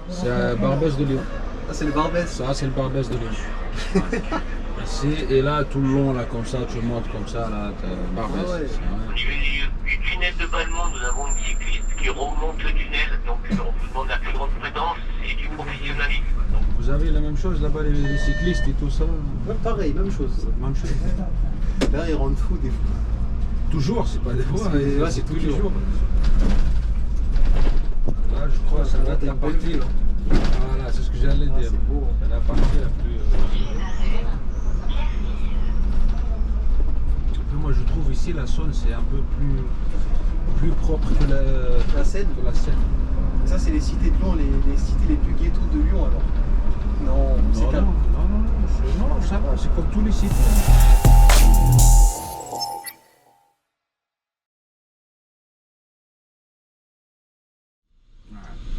C'est Barbès de Lyon. Ah, c'est le Barbès. Ça, c'est le Barbès de Lyon. Ici, et là, tout le long, là, comme ça, tu montes comme ça, là, t'as Barbès. Ah ouais. Du tunnel de Balmont, nous avons une cycliste qui remonte le tunnel, donc on vous demande la plus grande prudence et du professionnalisme. Donc, Vous avez la même chose là-bas, les cyclistes et tout ça? Même pareil, même chose. Même chose. Là, ils rendent fou des fois. Toujours, c'est pas des fois, Ouais, c'est tous les toujours. jours. Là, je crois que ça va être la partie. Là. Voilà, c'est ce que j'allais Ah, dire. c'est beau. C'est la partie la plus. Après, moi, je trouve ici la Saône, c'est un peu plus propre que La Seine. que la Seine. Ça, c'est les cités de Lyon, les cités les plus ghettos de Lyon alors. Non, c'est Non, calme. non, ça va, c'est comme tous les sites.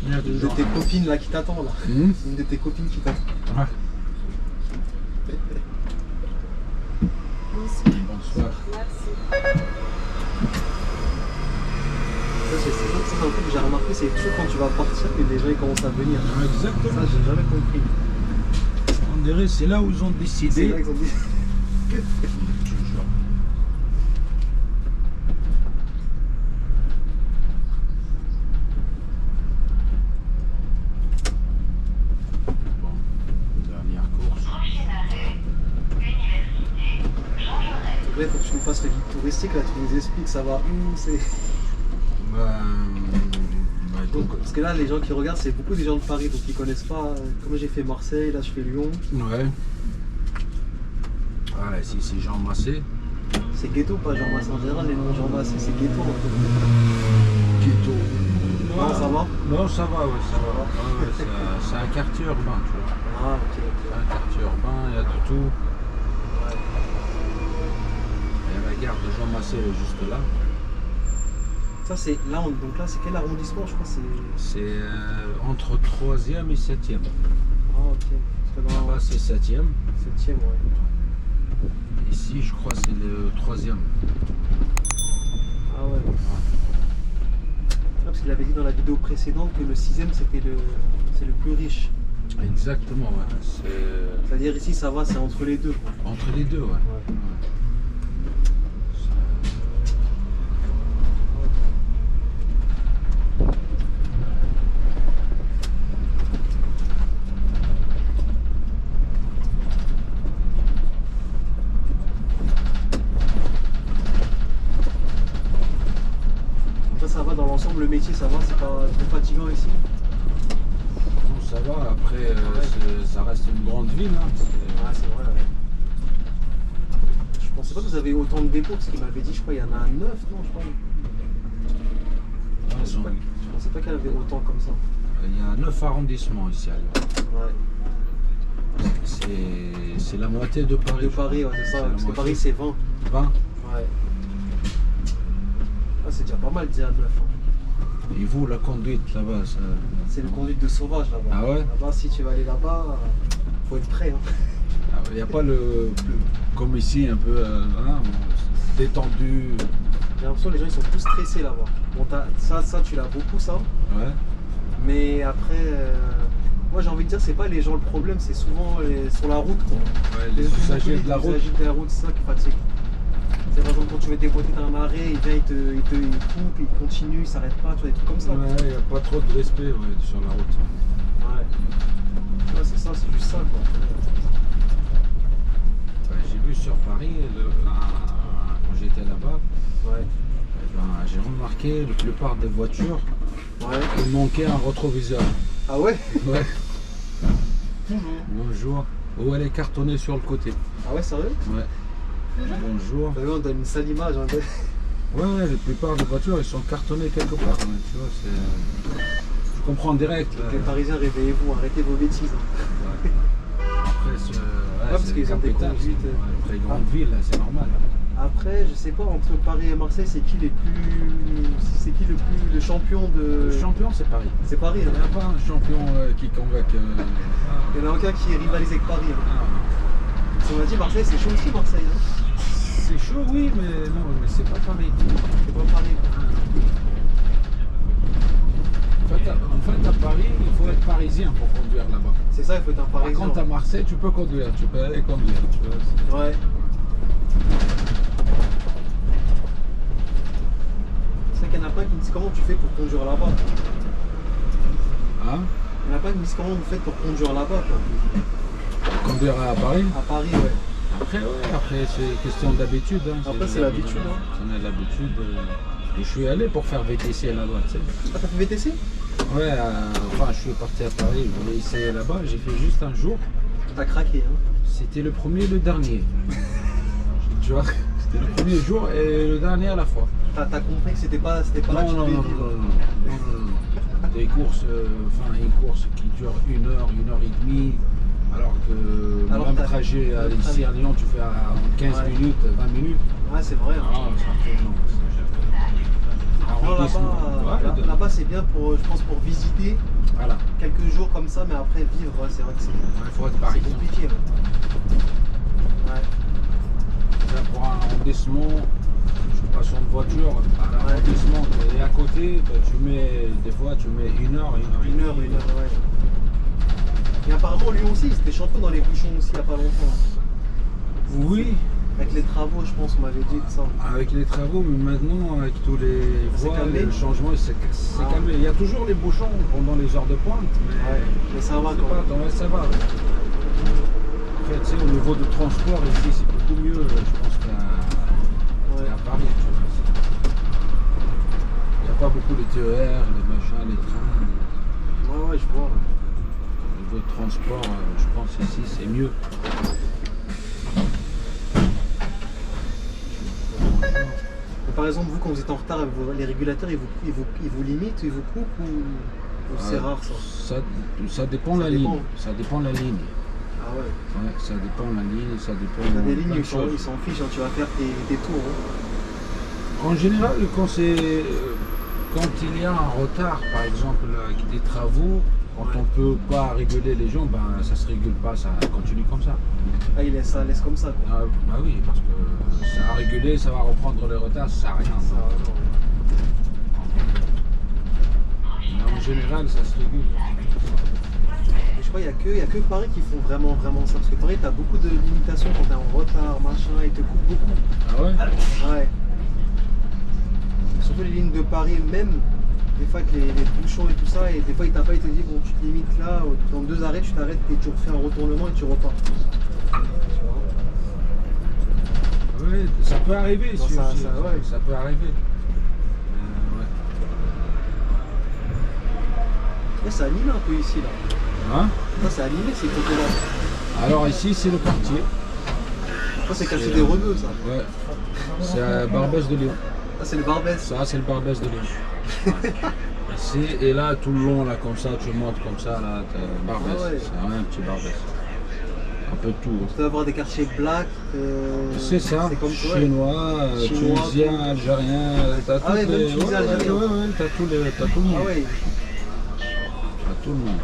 Il y a des Une de gens- tes copines là qui t'attend là. Hmm. C'est une de tes copines qui t'attend. Ouais. Bonsoir. Ça, c'est un truc que j'ai remarqué, c'est toujours quand tu vas partir que les gens ils commencent à venir. Ouais, exactement. Ça, j'ai jamais compris. On dirait c'est là où ils ont C'est décidé. là qu'ils ont dit. Toujours. Bon, dernière course. Donc là, il faut que tu nous fasses le guide touristique, là, tu nous expliques ça va où, c'est. Donc, Parce que là, les gens qui regardent, c'est beaucoup des gens de Paris, donc ils connaissent pas. Comme j'ai fait Marseille, là je fais Lyon. ouais. Voilà, ici c'est Jean Massé. C'est ghetto pas Jean Massé en général, les noms Jean Massé c'est ghetto. Un Ghetto. peu. Non, ça va. Non, ça va, ouais, ça va. Ouais, ouais, c'est un quartier urbain, tu vois. Ah, ok, C'est un quartier urbain, il y a de tout. ok. Ouais. Il y a la gare de Jean Massé juste là. Ça, c'est. Là, donc là, c'est quel arrondissement, je crois c'est. C'est entre 3e et 7e. Ah, ok. Parce que Là-bas, c'est 7e. 7ème, ouais. Ici, je crois, c'est le 3e. Ah, ouais. Ah, parce qu'il avait dit dans la vidéo précédente que le 6ème, c'est le plus riche. Exactement, ouais. C'est C'est-à-dire ici, ça va, c'est entre les deux. Quoi. entre les deux, ouais. Ouais. Ça va dans l'ensemble, le métier ça va, c'est pas trop fatigant ici. Non, ça va. Après, ça reste une grande ville. Hein. Ouais, c'est vrai. Ouais. Je pensais pas que vous avez autant de dépôts, parce qu'il m'avait dit, je crois, il y en a 9, non, je crois. Je pensais pas qu'il y en avait autant comme ça. Il y a 9 arrondissements ici à Lyon. Ouais. C'est la moitié de Paris. De Paris, ouais, c'est ça. la Parce que moitié. Paris c'est 20. 20. Ouais. Ah, c'est déjà pas mal déjà 9. Hein. Et vous, la conduite là-bas, ça... C'est le conduite de sauvage là-bas. Ah ouais? Là-bas, si tu vas aller là-bas, faut être prêt. Hein. Il n'y a pas comme ici, un peu hein, détendu. J'ai l'impression que les gens ils sont tous stressés là-bas. Bon, ça tu l'as beaucoup ça. Ouais. Mais après, moi j'ai envie de dire, c'est pas les gens le problème, c'est souvent sur la route quoi. Ouais, les usagers de la route. Les usagers de la route, c'est ça qui fatigue. C'est par exemple quand tu veux dépoter dans un arrêt, il vient, il coupe, il continue, il s'arrête pas, tu vois, des trucs comme ça. Ouais, il n'y a pas trop de respect ouais, sur la route. Ouais. Ouais, c'est ça, c'est juste ça quoi. Ouais, j'ai vu sur Paris, quand j'étais là-bas, Ouais. eh ben, j'ai remarqué la plupart des voitures, Ouais. il manquait un rétroviseur. Ah ouais? Ouais. Bonjour. Bonjour. Ou elle est cartonnée sur le côté. Ah ouais, sérieux? Ouais. Bonjour. T'as vu, on donne une sale image. Hein. Ouais, la plupart des voitures, elles sont cartonnées quelque part. Ouais, tu vois, c'est... Je comprends direct. Là. Les Parisiens, réveillez-vous, arrêtez vos bêtises. Hein. Ouais. Après, ouais, parce c'est qu'ils ont des capitale, conduites, c'est- ouais, après, les grandes villes, là, c'est normal. Après, je sais pas, entre Paris et Marseille, c'est qui le champion de... Le champion, c'est Paris. C'est Paris, Il n'y hein. a pas un champion qui convainc. Il y en a aucun qui rivalise avec Paris. Hein. Si on a dit Marseille, c'est chaud aussi Marseille. Hein. C'est chaud, oui, mais non, mais c'est pas Paris. C'est pas Paris. En fait, à Paris, il faut être Parisien pour conduire là-bas. C'est ça, il faut être un Par Parisien. contre, à Marseille, tu peux conduire, tu peux aller conduire. Tu vois, Ouais. C'est vrai qu'il y en a plein qui me disent comment tu fais pour conduire là-bas. hein? Il y en a plein qui me disent comment vous faites pour conduire là-bas, quoi. Conduire à Paris. À Paris, ouais. Après c'est question d'habitude. Hein. Après, c'est l'habitude, hein. On a l'habitude. Je suis allé pour faire VTC là-bas, tu sais. Ah, t'as fait VTC? Ouais, enfin, je suis parti à Paris, je voulais essayer là-bas, j'ai fait juste un jour. T'as craqué, hein. C'était le premier et le dernier. Tu vois, c'était le premier jour et le dernier à la fois. T'as compris que c'était pas là que tu devais vivre. non. Des courses, une course qui dure 1 heure, 1 heure et demie. Alors que Alors même t'as- trajet ici à Lyon, tu fais en 15 Ouais. minutes, 20 minutes. Ouais, c'est vrai. Hein. Ah, ça fait long. Non, Arrondissement. là-bas, Ouais, là-bas, c'est bien pour, je pense, pour visiter Voilà, quelques jours comme ça, mais après vivre, ouais, c'est vrai que il faut être c'est parisien. compliqué. Ouais. Là, pour un arrondissement, je passe en voiture, à l'arrondissement et à côté, bah, des fois tu mets 1 heure, 1 heure. Une heure, ouais. Et apparemment, lui aussi, il était champion dans les bouchons aussi il n'y a pas longtemps. Oui, Avec les travaux, je pense, on m'avait dit que ça. avec les travaux, mais maintenant avec tous les C'est voies, calmé. le changement, c'est Ah. calmé. Il y a toujours les bouchons pendant les heures de pointe, mais Ouais, mais ça va c'est quand pas, même. ouais, ça va. Après, tu sais, au niveau de transport, ici, c'est beaucoup mieux, je pense, Ouais. qu'à Paris. Tu vois. Il n'y a pas beaucoup de TER, les machins, les trains. Ouais, je vois. Au niveau de transport, je pense ici, c'est mieux. Mais par exemple, vous, quand vous êtes en retard, les régulateurs, ils vous limitent, ils vous coupent ou c'est rare ça? Ça dépend Ça la dépend. ligne. Ça dépend la ligne. Ah ouais. Ouais, ça dépend la ligne, ça dépend. Il y a des plein lignes, de ils choses. s'en fichent, hein, tu vas faire tes tours. Hein. En général, quand il y a un retard, par exemple, avec des travaux, quand Ouais. on peut pas réguler les gens, ben ça se régule pas, ça continue comme ça. Ah, ça laisse comme ça, quoi. Ah, bah oui, parce que ça a régulé, ça va reprendre le retard, ça sert à rien. Ça, non. Mais en général, ça se régule. Mais je crois qu'il n'y a que Paris qui font vraiment ça. Parce que Paris, tu as beaucoup de limitations quand tu es en retard, machin, ils te coupent beaucoup. Ah ouais? Ouais. Surtout les lignes de Paris, même des fois avec les bouchons et tout ça, et des fois ils t'appellent, ils te disent bon, tu te limites là, dans 2 arrêts, tu t'arrêtes et tu refais un retournement et tu repars. Tu vois. Oui, ça peut arriver. Non, ça- aussi, ouais. ça peut arriver. Ouais. Ouais, c'est animé un peu ici là. Hein? Ça, c'est animé ces côtés-là. Alors ici, c'est le quartier. Ça, c'est quartier des Rebeux, ça. Ouais. C'est à Barbès de Lyon. Ça, c'est le Barbès. Ça, c'est le Barbès de Lyon. Ici, et là, tout le long, là, comme ça, tu montes comme ça, là, t'as Barbès. Ah ouais. C'est un petit Barbès. Un peu de tout. Tu dois avoir des quartiers black. C'est ça, C'est comme toi. chinois, Chinois, tunisien, tout. algérien, t'as Ah ouais, toutes même les... tunisien, ouais, algérien. ouais, t'as tout le monde. Ah ouais. T'as tout le monde.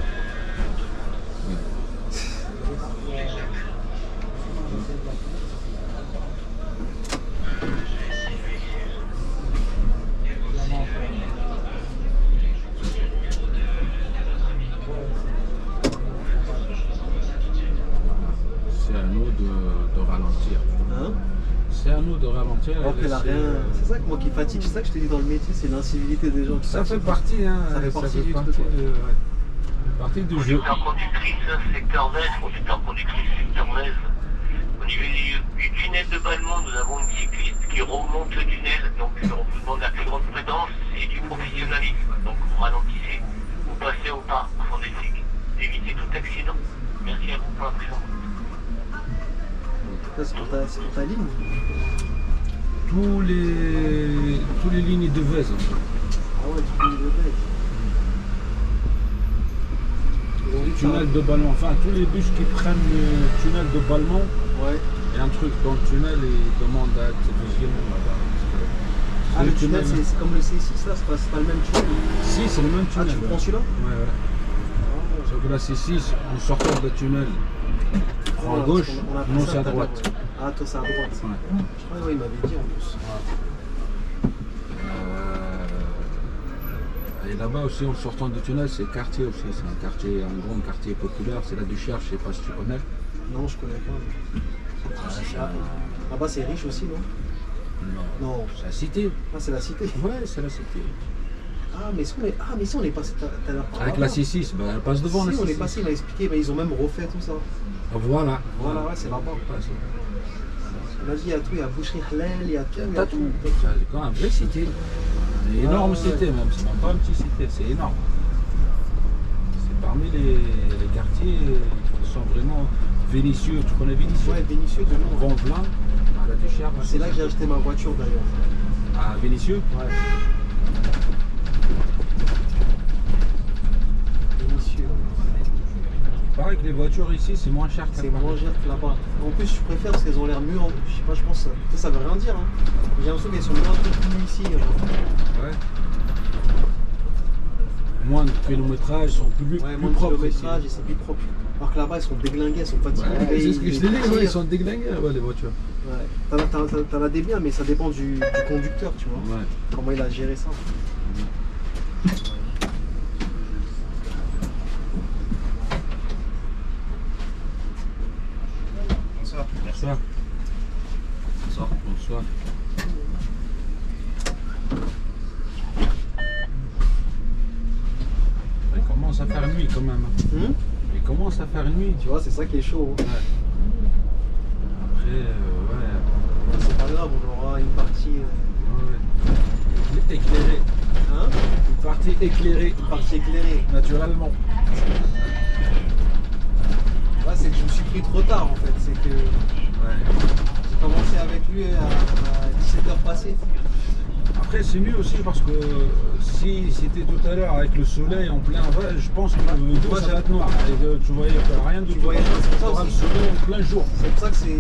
C'est à nous de ralentir. Hein? C'est à nous de ralentir. Alors et qu'elle a laisser, rien. C'est ça que moi qui fatigue, c'est ça que je te dis dans le métier, c'est l'incivilité des gens qui Ça fait fatiguent. partie, hein. Ça fait partie du truc, de, ouais. Partie du jeu. Conducteur conductrice, secteur 9, conducteur conductrice, secteur 9. Au niveau du tunnel de Balmont, nous avons une cycliste qui remonte le tunnel, donc on vous demande la plus grande prudence et du professionnalisme. Donc vous ralentissez, vous passez au pas afin d'éviter tout accident. Merci à vous pour la présence. Ça, c'est pour ta ligne. Tous les lignes de Vez. Ah ouais, tu peux le lever. Le tunnel de Balmont, enfin tous les bus qui prennent le tunnel de Balmont, Ouais. il y a un truc dans le tunnel et ils demandent à être vigilants là-bas. Ah, le tunnel, c'est comme le C6 là, c'est pas le même tunnel. Si, c'est le même Ah, tunnel. tu prends celui-là? Ouais, ouais. Sauf que là, c'est 6, en sortant de tunnel, prends à Ah, gauche, on a appris non ça c'est à tout à droite. l'heure. Ah, toi c'est à droite. Ouais. Je crois qu'il m'avait dit en plus. Et là-bas aussi, en sortant du tunnel, c'est quartier aussi. C'est un quartier, un grand quartier populaire. C'est la Duchère, je sais pas si tu connais. Non, je connais pas. Là-bas, c'est riche aussi, non? Non. C'est la cité. Ah, c'est la cité. Ouais, c'est la cité. Ah, mais si on est passé. T'as la Avec la C6, bah, elle passe devant si, la on C6. est passé, il m'a expliqué, bah, ils ont même refait tout ça. Voilà. Voilà, ouais, c'est là-bas. Il m'a dit, il y a tout, il y a boucherie halal, il y a tout. T'as tout. C'est quand même une vraie cité. Une énorme ouais. cité même, c'est même pas une petite cité, c'est énorme. C'est parmi les quartiers qui sont vraiment Vénitieux. Tu connais Vénitieux? Ouais, Vénitieux de Londres. Vent-Velin, à la Duchère. C'est là que j'ai acheté ma voiture d'ailleurs. À Vénitieux? Ouais. Vénitieux. Pareil que les voitures ici, c'est moins cher qu'à C'est Paris. moins cher que là-bas. En plus, je préfère parce qu'elles ont l'air mieux. Je sais pas, je pense. Ça veut rien dire. Hein. J'ai l'impression qu'elles sont bien entretenues ici. Ouais. Moins de kilométrage, sont plus Ouais, plus moins de propres kilométrage ici. et c'est plus propre. Alors que là-bas, elles sont déglinguées, elles sont fatiguées. Ouais, c'est ce que je te dis, tirent. ouais, ils sont déglingués là-bas les voitures. Ouais. T'en as des biens, mais ça dépend du conducteur, tu vois. Ouais. Comment il a géré ça. Bonsoir. Bonsoir. Bonsoir. Bonsoir. Il commence à faire nuit quand même. Il commence à faire nuit. Tu vois, c'est ça qui est chaud. Hein. Ouais. Après, ouais. C'est pas grave, on aura une partie. Ouais. Éclairée. Hein? Une partie éclairée. Une partie éclairée. Naturellement. Ouais, c'est que je me suis pris trop tard en fait. C'est que Ouais. j'ai commencé avec lui à 17h passées. Après, c'est mieux aussi parce que si c'était tout à l'heure avec le soleil en plein vrai, je pense que le dos Moi, ça va être noir. Et que tu voyais rien de Tu tout. voyais pas, c'est Tu ça auras le aussi. soleil en plein jour. C'est pour ça que c'est.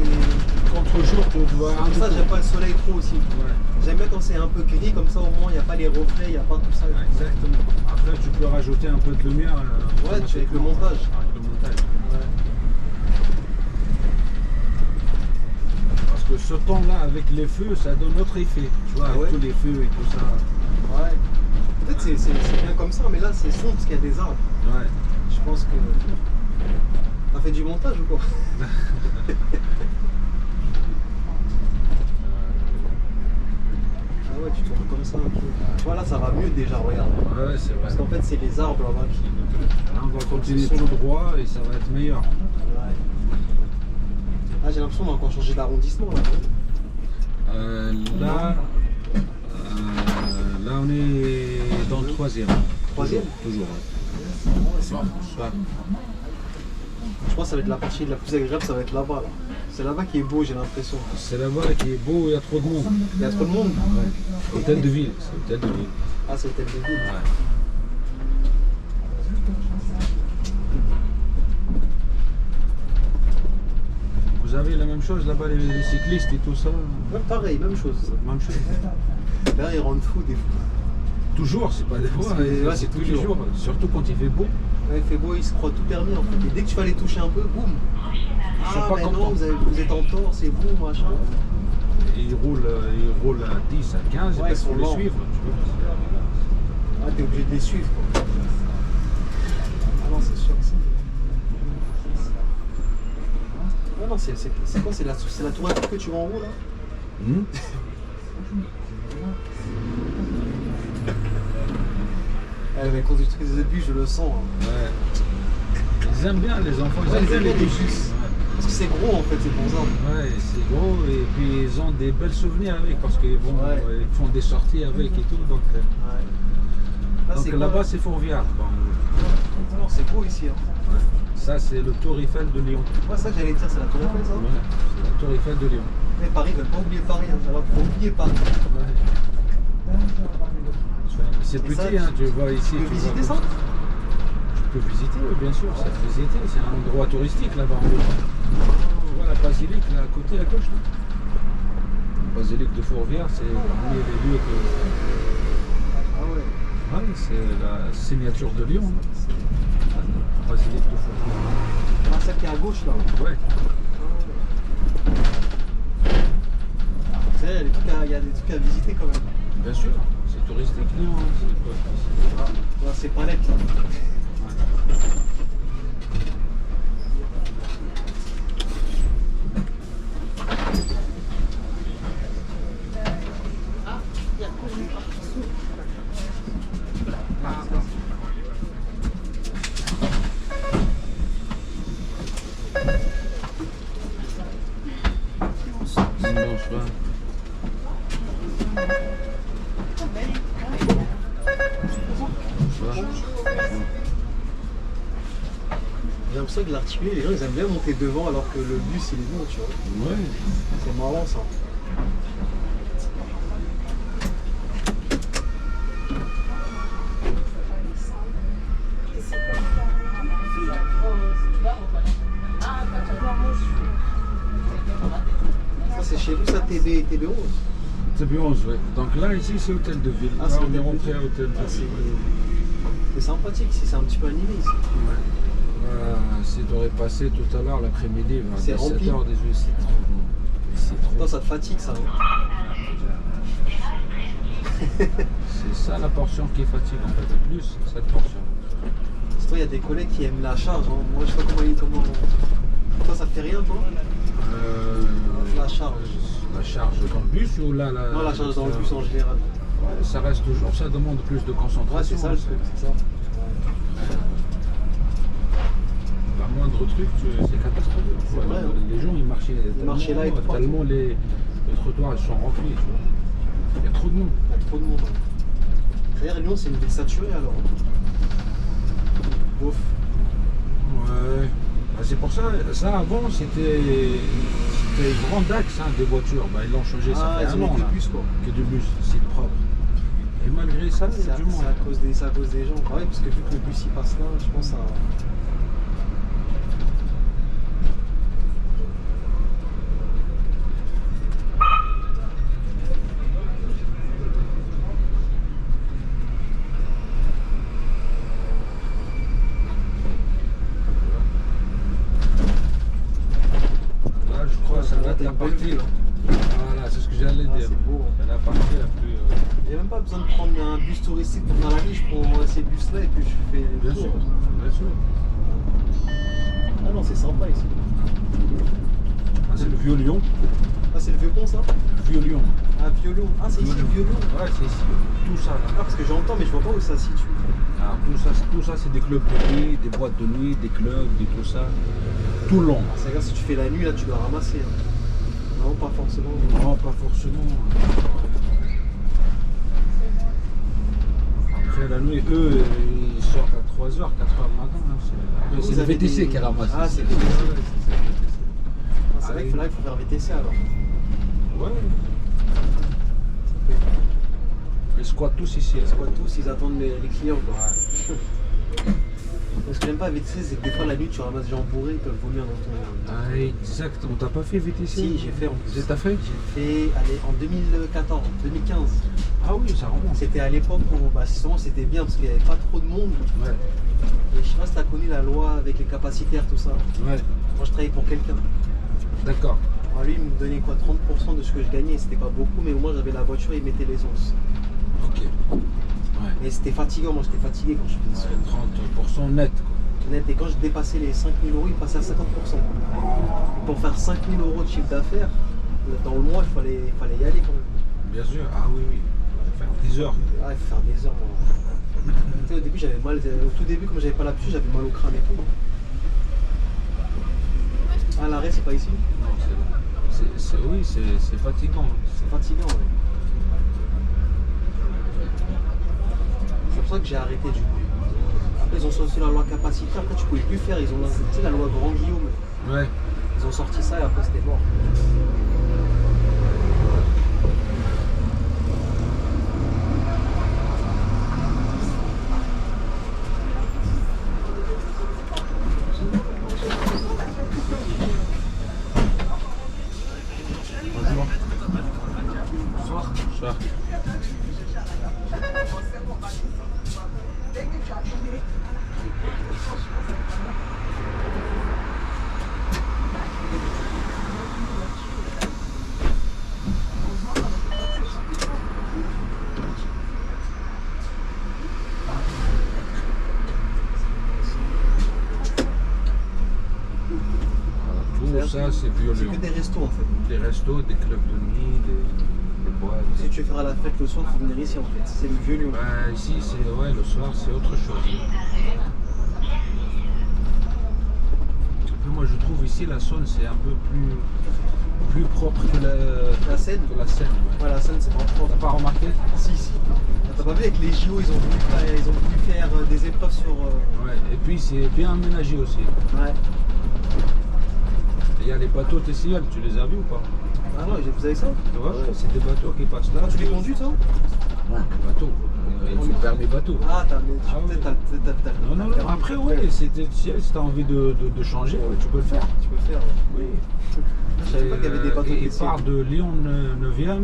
Contre-jour, tu vois C'est rien pour du ça que tout. j'aime pas le soleil trop aussi. Ouais. J'aime bien quand c'est un peu gris, comme ça au moins il n'y a pas les reflets, il n'y a pas tout ça. Ouais, exactement. Après, tu peux rajouter un peu de lumière. Ouais, tu avec le montage. Avec le montage. Ouais. Parce que ce temps-là, avec les feux, ça donne autre effet. Tu vois, Ah avec ouais. tous les feux et tout ça. Ouais. Peut-être c'est bien comme ça, mais là c'est sombre parce qu'il y a des arbres. Ouais. Je pense que. T'as fait du montage ou quoi? Ah ouais, tu tournes comme ça un peu. Tu vois, là ça va mieux déjà, regarde. Ouais, c'est vrai. Parce qu'en fait, c'est les arbres là-bas qui. Là, on va continuer tout droit et ça va être meilleur. Ouais. Ah, j'ai l'impression qu'on a encore changé d'arrondissement là. Là, on est dans le troisième. Troisième? Toujours. Ouais. Bonsoir. Je pense que ça va être la partie la plus agréable, ça va être là-bas là. C'est là-bas qui est beau, j'ai l'impression. C'est là-bas qui est beau, il y a trop de monde. Il y a trop de monde. Ouais. Hôtel de ville, c'est hôtel de ville. Ah, c'est l'hôtel de ville. Ouais. Vous avez la même chose là-bas, les cyclistes et tout ça? Ouais, pareil, même chose. Même chose. Là, ils rendent fou des fois. Toujours, c'est pas des fois, C'est tous les toujours. jours. Surtout quand il fait beau. Ouais, il fait beau, ils se croient tout permis en fait. Et dès que tu vas les toucher un peu, boum. Ils sont Ah, pas mais contents. non, vous êtes en tort, c'est vous, machin. Et ils roulent à 10, à 15, Ouais, et ils sont faut les lents. suivre. Tu vois. Ah, t'es obligé de les suivre quoi. Ah non, c'est sûr que c'est. Ah non, c'est quoi? C'est la tour Eiffel que tu vas en haut là? Mais quand tu truc des bus, je le sens. Hein. Ouais. Ils aiment bien les enfants, Ouais, ils aiment bien les les bus. bus. Parce que c'est gros en fait, c'est pour ça. Ouais, c'est gros et puis ils ont des belles souvenirs avec parce qu'ils vont, Ouais. ils font des sorties avec et tout. Donc, Ouais. Là, c'est quoi, là-bas là c'est Fourvière. Bon, Non, c'est beau ici. Hein. ouais. Ça c'est le Tour Eiffel de Lyon. Ouais, ça que j'allais dire, c'est la tour Eiffel ça. Ouais, c'est la Tour Eiffel de Lyon. Mais Paris, ils veulent pas oublier Paris. Hein. Alors, faut oublier Paris. Ouais. C'est Et petit, ça, hein, tu vois ici. Tu peux tu visiter vois, ça? Tu peux visiter, oui, bien sûr, c'est visiter, c'est un endroit touristique là-bas en haut. Tu vois la basilique là à côté à gauche là. La basilique de Fourvière, c'est parmi les lieux que. Ah ouais. Ouais, c'est la signature de Lyon. Hein. La basilique de Fourvière. Ah, celle qui est à gauche là. Ouais. C'est vrai, il y a des trucs à visiter quand même. Bien sûr, c'est touristique, non, hein, c'est quoi ici? Là, c'est pas net, là. Dimanche, ouais. J'ai l'impression que l'articulé, les gens ils aiment bien monter devant alors que le bus il est long, tu vois. Ouais. C'est marrant ça. Ça c'est chez vous ça TB11. C'est bien 11, ouais. Donc là, ici, c'est hôtel de ville. Ah, Là, c'est on est hôtel de rentré ville. à hôtel de Ah, ville. c'est sympathique ici, c'est un petit peu animé ici. Ouais. Voilà, c'est d'aurait passé tout à l'heure l'après-midi, vers C'est 17h, rempli. 18h, c'est trop bon. C'est trop. Toi ça te fatigue ça. C'est ça la portion qui fatigue en fait, plus cette portion. Parce que toi il y a des collègues qui aiment la charge. Hein. Moi je sais pas comment. Toi ça te fait rien toi La charge. La charge dans le bus ou là Non la charge dans le bus en général. Ouais, ça reste toujours, ça demande plus de concentration. Ouais c'est ça le truc, c'est ça. La moindre truc, c'est catastrophique. C'est Ouais, vrai, hein. Les gens ils marchaient là et tout partout. tellement les trottoirs ils sont remplis. Tu vois. Il y a trop de monde. Il y a trop de monde. D'ailleurs Lyon c'est une ville saturée alors. Ouf. Ouais. Bah, c'est pour ça, ça avant c'était grand axe hein, des voitures. Bah, ils l'ont changé, ça fait ils un ont an mis là, des bus quoi. que de bus, c'est propre. Et malgré ça, il y C'est a à, du monde. c'est à cause des gens. Ah oui, parce que vu que le bus il passe là, je pense à. Là, je crois que ça va être T'as la une belle partie. vue, là. Voilà, c'est ce que j'allais Ah, dire. c'est beau. C'est la partie la plus. J'ai même pas besoin de prendre un bus touristique pour venir à la ville, je prends ces bus là et puis je fais le Bien tour. sûr, bien sûr. Ah non, c'est sympa ici. Ah, c'est le vieux Lyon. Ah, c'est le vieux pont ça? Le vieux Lyon. Ah, Vieux-Lyon. Ah, c'est ici le Vieux-Lyon. Ouais, c'est ici. Tout ça Ah, là. parce que j'entends, mais je vois pas où ça se situe. Ah, tout ça c'est des clubs de nuit, des boîtes de nuit, des clubs, des tout ça. Tout le long. Ah, c'est-à-dire, si tu fais la nuit, là, tu dois ramasser. Hein. Non, pas forcément. Non, pas forcément. Après la nuit, eux, ils sortent à 3h, 4h du matin. Hein. C'est Vous le avez VTC des- qui ramasse. Ah, c'est le le VTC. VTC. Ah, c'est Ah, vrai oui. qu'il faut faire VTC alors. Ouais. Ils squattent tous ici. Parce que tous, ils attendent les clients. Quoi. Ouais. Ce que j'aime pas à VTC, c'est que des fois la nuit, tu ramasses des gens bourrés, ils peuvent vomir dans ton. Ah, exactement. T'as pas fait VTC? Si, j'ai fait en plus. T'as fait? J'ai fait allez, en 2014, 2015. Ah oui, ça remonte. C'était à l'époque où bah, justement, c'était bien parce qu'il n'y avait pas trop de monde. Ouais. Et je sais pas si tu as connu la loi avec les capacitaires, tout ça. Ouais. Moi, je travaillais pour quelqu'un. D'accord. Alors, lui, il me donnait quoi 30% de ce que je gagnais. C'était pas beaucoup, mais au moins, j'avais la voiture et il mettait l'essence. Ok. Ouais. Et c'était fatigant. Moi, j'étais fatigué quand je faisais ça. 30% net. Quoi. Net. Et quand je dépassais les 5 000 euros, il passait à 50%. Et pour faire 5 000 euros de chiffre d'affaires, dans le mois, il fallait y aller quand même. Bien sûr. Ah oui, oui. Faire 10 heures. Ah, il faut faire des heures, moi. Tu sais, au début, j'avais mal. Au tout début, comme j'avais pas l'habitude, j'avais mal au crâne et tout. Ah, l'arrêt, c'est pas ici? Non, oui, c'est fatigant. C'est fatigant, ouais. C'est pour ça que j'ai arrêté du coup. Après, ils ont sorti la loi capacitaire, après, tu pouvais plus faire. Ils ont lancé tu sais, la loi Grand Guillaume. Ouais. Ils ont sorti ça et après, c'était mort. Bonjour. Bonsoir. Bonsoir. tout ça, c'est C'est violent. que des restos en fait. Des restos, des clubs de nuit, des boîtes. Si tu veux faire la fête le soir, faut venir ici en fait. C'est le vieux Lyon. Bah, ici, c'est le soir, c'est autre chose. Après, moi, je trouve ici la Saône, c'est un peu plus propre que La Seine. que la Seine. Ouais. Ouais, la Seine, c'est pas propre. T'as pas remarqué? Si, si. T'as pas vu avec les JO, ils ont voulu faire des épreuves sur. Ouais. Et puis, c'est bien aménagé aussi. Ouais. Il y a les bateaux TCL, tu les as vus ou pas? Ah non, vous avez ça? Tu vois, c'est des bateaux qui passent là. Ah, tu les conduis toi? Non, des bateaux. Il faut faire mes bateaux. Ah, Ah, peut-être oui. t'as. Non. Après, ouais, si t'as envie de changer, ouais, tu peux le faire. Tu peux faire. Oui. Je savais pas qu'il y avait des bateaux Il TCL. part de Lyon 9e,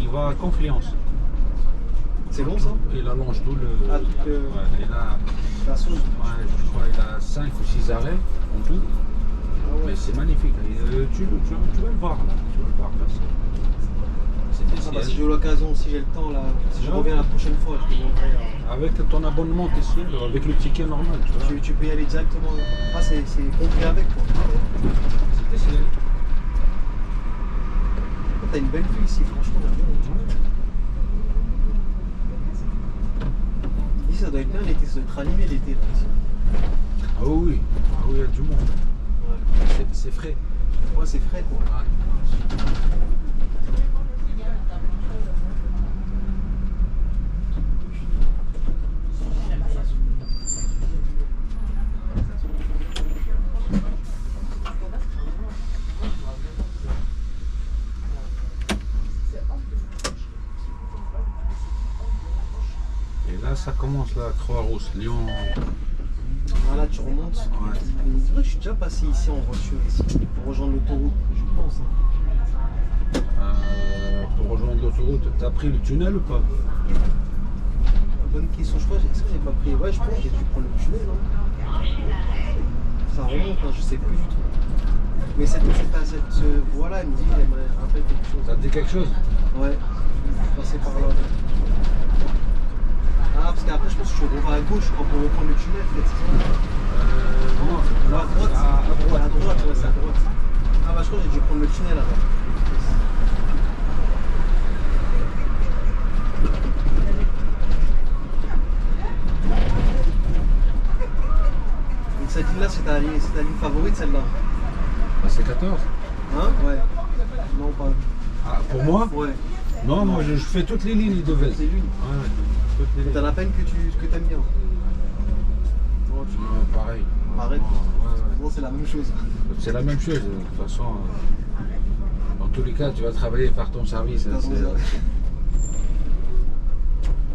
il va à Confluence. C'est long ça? Il allonge tout le. Ah, tout le- Ouais, il a, La Saône. ouais, je crois qu'il a 5 ou 6 arrêts en tout. Ah Mais ouais. c'est magnifique. Et, tu vas le voir là. Tu vas le voir passer. C'est Ah bah, si TCL. j'ai l'occasion, si j'ai le temps là, si je Ouais. reviens la prochaine fois, je te montrerai. Avec ton abonnement TCL, avec le ticket normal, tu vois. Tu peux y aller directement. Ah, c'est compris avec quoi. C'est TCL. T'as une belle vue ici, franchement. Ici, ça doit être bien l'été, ça doit être animé l'été là. Ici. Ah oui, il y a du monde. Ouais, C'est frais. ouais c'est frais quoi. Et là, ça commence la Croix-Rousse, Lyon. Ah là, tu remontes. Ouais. Mais c'est vrai que je suis déjà passé ici en voiture, ici, pour rejoindre l'autoroute, je pense. Hein. Pour rejoindre l'autoroute, t'as pris le tunnel ou pas? Bonne question, je crois, est-ce que j'ai pas pris? Ouais, je pense que j'ai dû prendre le tunnel. Hein. Ça remonte, hein, je sais plus du tout. Mais cette voie-là, elle me dit, elle me rappelle quelque chose. Ça te dit quelque chose? Ouais, je suis passé par là. Ah, parce qu'après, je pense que je suis revenu à gauche pour reprendre le tunnel, peut-être. Non, À droite. À droite. À droite, ouais, c'est à droite. Ah, bah, je crois que j'ai dû prendre le tunnel là-bas. Donc, cette ligne-là, c'est ta ligne favorite, celle-là? Bah, c'est 14. Hein? Ouais. Non, pas. Ah, pour moi? Ouais. Non, moi je fais toutes les lignes de Vez. C'est l'une. Ouais, toutes les lignes. T'as la peine que t'aimes bien. Non, tu... Ouais, pareil. Arrête. Ouais. Non, c'est la même chose. C'est la même chose. De toute façon, dans tous les cas, tu vas travailler par ton service. T'as c'est- raison.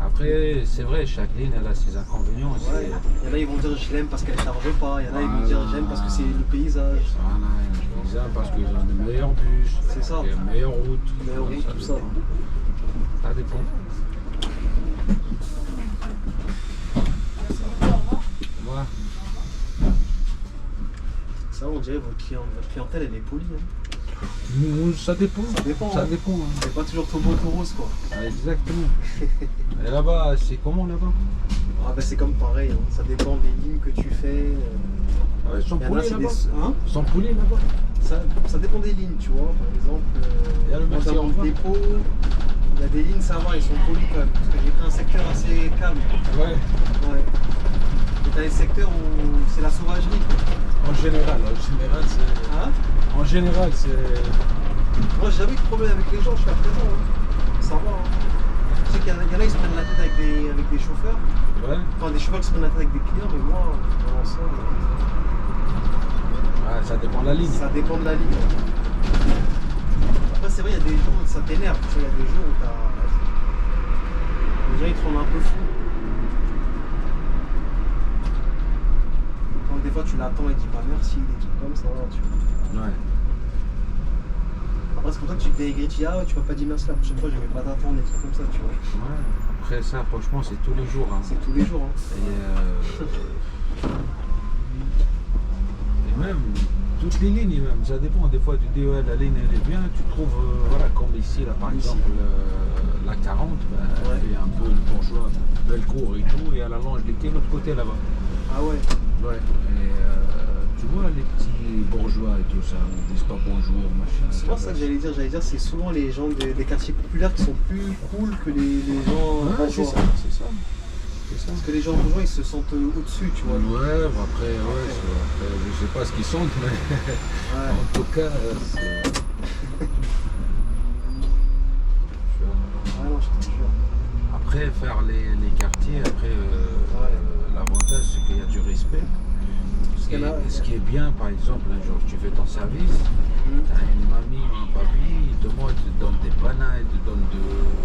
Après, c'est vrai, chaque ligne elle a ses inconvénients. Ouais. Il y en a, ils vont dire je l'aime parce qu'elle charge pas. Il y en a, ils vont dire j'aime parce que c'est le paysage. Voilà, ils aiment parce qu'ils ont des meilleurs bus, C'est ça. des meilleures routes. Meilleures routes, tout ça. Ça dépend. Voilà. Ça, on dirait votre clientèle, elle est polie. Hein. Ça dépend. Ça dépend. Ça Hein. dépend. Hein. C'est pas toujours tout beau, tout rose, quoi. Ah, exactement. Et là-bas, c'est comment là-bas? Ah, bah, c'est comme pareil. Hein. Ça dépend des lignes que tu fais. Sans Il y en a, poulet c'est là-bas? des... Hein? Sans poulet là-bas? Ça dépend des lignes, tu vois. Par exemple, Il y a le Merci, dans au le revoir. dépôt, il y a des lignes, ça va, ils sont polis quand même. Parce que j'ai pris un secteur assez calme. Ouais. Ouais. Et t'as les secteurs où c'est la sauvagerie, quoi. En général, c'est. Hein? En général, c'est. Moi, j'ai jamais eu de problème avec les gens jusqu'à présent. Hein. Ça va. Hein. Je sais qu'il y en a, ils se prennent la tête avec des chauffeurs. Ouais. Enfin, des chauffeurs qui se prennent la tête avec des clients, mais moi, dans l'ensemble, Ah, ça dépend de la ligne. ça dépend de la ligne. Après, c'est vrai, il y a des jours où ça t'énerve. Tu sais, il y a des jours où t'as. Les gens, ils te rendent un peu fou. Quand des fois, tu l'attends et tu dis pas merci, des trucs comme ça. Tu... Ouais. Après, c'est pour ça que tu te déaigris, tu dis ah, tu m'as pas dit merci la prochaine fois, je vais pas t'attendre, des trucs comme ça, tu vois. Ouais. Après ça, franchement, c'est tous les jours. Hein. C'est tous les jours. Hein. Et même, toutes les lignes, même, ça dépend. Des fois, tu dis, ouais, la ligne, elle est bien. Tu trouves, voilà, comme ici, là, par Ici. exemple, la 40, ben, Ouais. elle est un peu le bourgeois, belle cour et tout, et elle allonge les quais de l'autre côté, là-bas. Ah ouais. Ouais. Et Tu vois les petits bourgeois et tout ça, ils disent pas bonjour, machin. C'est pas ça que j'allais dire, c'est souvent les gens des quartiers populaires qui sont plus cool que les gens Ouais, c'est bourgeois. ça, c'est ça. C'est ça. Parce que les gens bourgeois ils se sentent au-dessus, tu vois. Ouais, après, je sais pas ce qu'ils sentent, mais Ouais. en tout cas, c'est. Ouais, non, je te jure. Après, faire les quartiers, après, l'avantage, c'est qu'il y a du respect. Ce qui est bien, par exemple, un jour tu fais ton service, t'as une mamie ou un papy, ils te donnent des bananes, ils te donnent